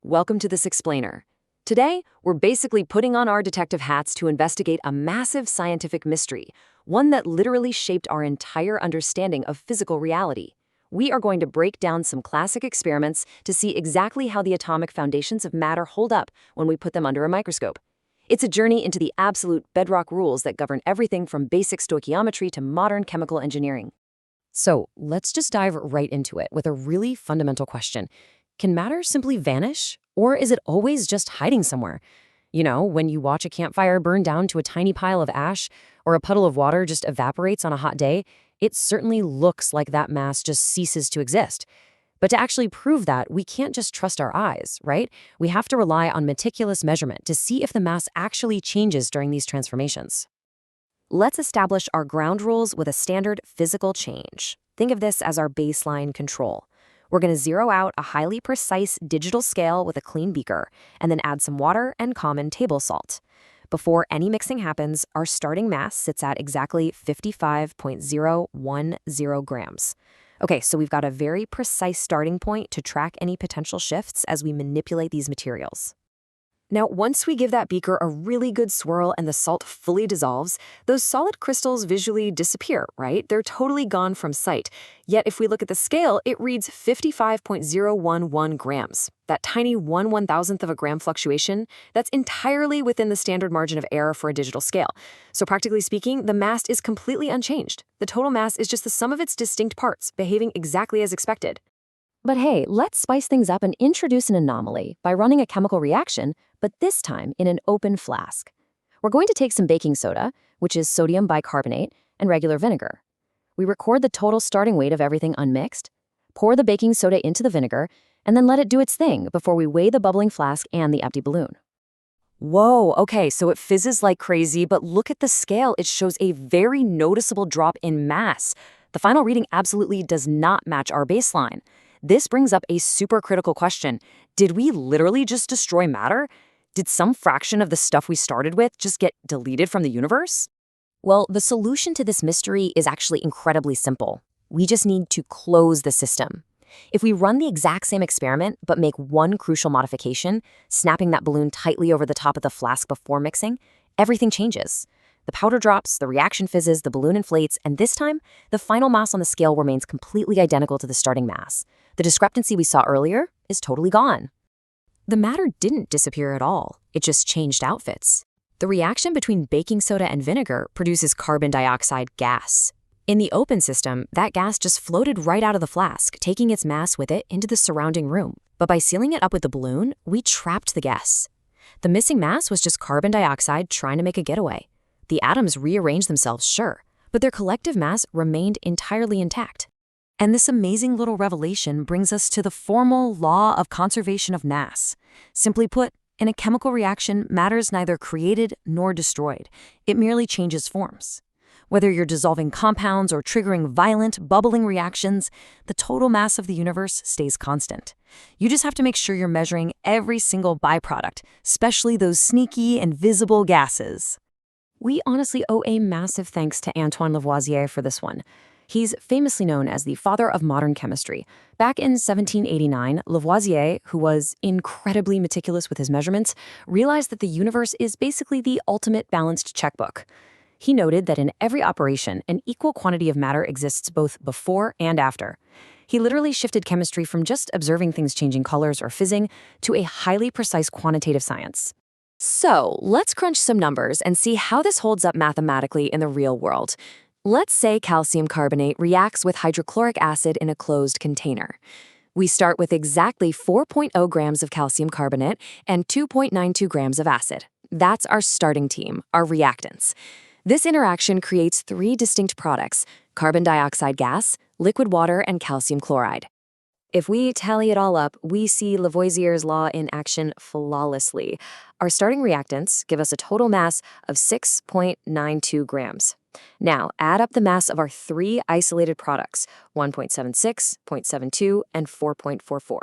welcome to this explainer. Today, we're basically putting on our detective hats to investigate a massive scientific mystery, one that literally shaped our entire understanding of physical reality. We are going to break down some classic experiments to see exactly how the atomic foundations of matter hold up when we put them under a microscope. It's a journey into the absolute bedrock rules that govern everything from basic stoichiometry to modern chemical engineering. So let's just dive right into it with a really fundamental question. Can matter simply vanish, or is it always just hiding somewhere? You know, when you watch a campfire burn down to a tiny pile of ash, or a puddle of water just evaporates on a hot day, it certainly looks like that mass just ceases to exist. But to actually prove that, we can't just trust our eyes, right? We have to rely on meticulous measurement to see if the mass actually changes during these transformations. Let's establish our ground rules with a standard physical change. Think of this as our baseline control. We're going to zero out a highly precise digital scale with a clean beaker, and then add some water and common table salt. Before any mixing happens, our starting mass sits at exactly 55.010 grams. Okay, so we've got a very precise starting point to track any potential shifts as we manipulate these materials. Now, once we give that beaker a really good swirl and the salt fully dissolves, those solid crystals visually disappear, right? They're totally gone from sight. Yet if we look at the scale, it reads 55.011 grams. That tiny 1/1000th of a gram fluctuation, that's entirely within the standard margin of error for a digital scale. So practically speaking, the mass is completely unchanged. The total mass is just the sum of its distinct parts, behaving exactly as expected. But hey, let's spice things up and introduce an anomaly by running a chemical reaction, but this time in an open flask. We're going to take some baking soda, which is sodium bicarbonate, and regular vinegar. We record the total starting weight of everything unmixed, pour the baking soda into the vinegar, and then let it do its thing before we weigh the bubbling flask and the empty balloon. Whoa, okay, so it fizzes like crazy, but look at the scale. It shows a very noticeable drop in mass. The final reading absolutely does not match our baseline. This brings up a super critical question. Did we literally just destroy matter? Did some fraction of the stuff we started with just get deleted from the universe? Well, the solution to this mystery is actually incredibly simple. We just need to close the system. If we run the exact same experiment but make one crucial modification, snapping that balloon tightly over the top of the flask before mixing, everything changes. The powder drops, the reaction fizzes, the balloon inflates, and this time, the final mass on the scale remains completely identical to the starting mass. The discrepancy we saw earlier is totally gone. The matter didn't disappear at all. It just changed outfits. The reaction between baking soda and vinegar produces carbon dioxide gas. In the open system, that gas just floated right out of the flask, taking its mass with it into the surrounding room. But by sealing it up with the balloon, we trapped the gas. The missing mass was just carbon dioxide trying to make a getaway. The atoms rearranged themselves, sure, but their collective mass remained entirely intact. And this amazing little revelation brings us to the formal law of conservation of mass. Simply put, in a chemical reaction, matter is neither created nor destroyed. It merely changes forms. Whether you're dissolving compounds or triggering violent, bubbling reactions, the total mass of the universe stays constant. You just have to make sure you're measuring every single byproduct, especially those sneaky, invisible gases. We honestly owe a massive thanks to Antoine Lavoisier for this one. He's famously known as the father of modern chemistry. Back in 1789, Lavoisier, who was incredibly meticulous with his measurements, realized that the universe is basically the ultimate balanced checkbook. He noted that in every operation, an equal quantity of matter exists both before and after. He literally shifted chemistry from just observing things changing colors or fizzing to a highly precise quantitative science. So, let's crunch some numbers and see how this holds up mathematically in the real world. Let's say calcium carbonate reacts with hydrochloric acid in a closed container. We start with exactly 4.0 grams of calcium carbonate and 2.92 grams of acid. That's our starting team, our reactants. This interaction creates three distinct products: carbon dioxide gas, liquid water, and calcium chloride. If we tally it all up, we see Lavoisier's law in action flawlessly. Our starting reactants give us a total mass of 6.92 grams. Now, add up the mass of our three isolated products, 1.76, 0.72, and 4.44.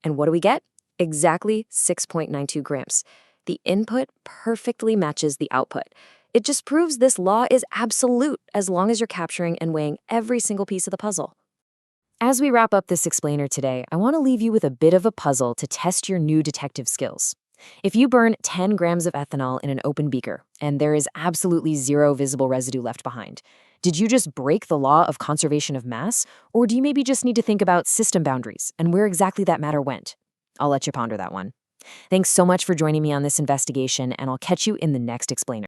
And what do we get? Exactly 6.92 grams. The input perfectly matches the output. It just proves this law is absolute as long as you're capturing and weighing every single piece of the puzzle. As we wrap up this explainer today, I want to leave you with a bit of a puzzle to test your new detective skills. If you burn 10 grams of ethanol in an open beaker and there is absolutely zero visible residue left behind, did you just break the law of conservation of mass, or do you maybe just need to think about system boundaries and where exactly that matter went? I'll let you ponder that one. Thanks so much for joining me on this investigation, and I'll catch you in the next explainer.